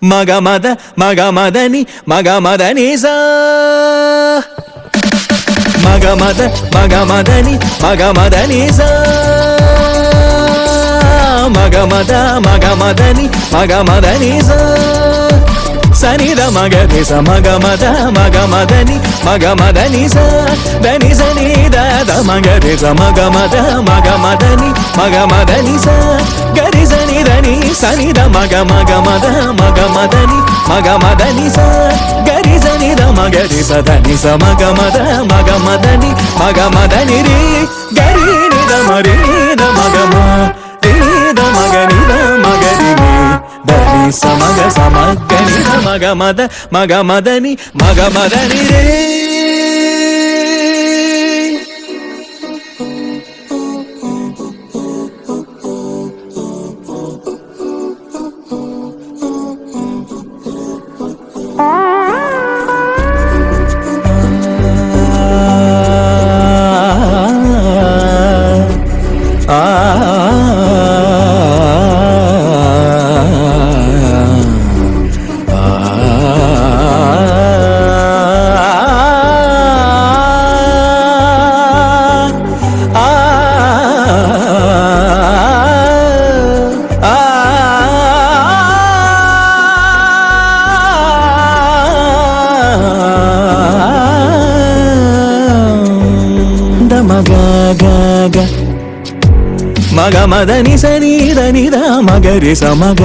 మగమద మగమదని మగమదనిసా మగమద మగమదని మగమదనిసా మగమద మగమదని మగమదనిసా సనిద మగరిస మగమద మగమదని మగమదనిస దని సనిద మగరిస మగమద మగమదని మగమదనిస గరి సనిదని సనిద మగ మగమద మగమదని మగమదనిస గరి సనిద మగరిస దని స మగమద మగమదని మగమదని రి గరి నిద మరి నిద మగమ నిద మగనిద మగరి దని సమగ సమగని మగమద మగమదని మగమదని రే మగమదని సనిద నిద మగరి సమగ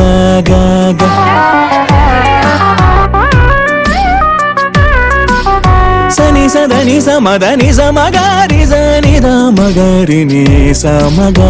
సని సదని సమదని సమగరి సనిద మగరి ని సమగ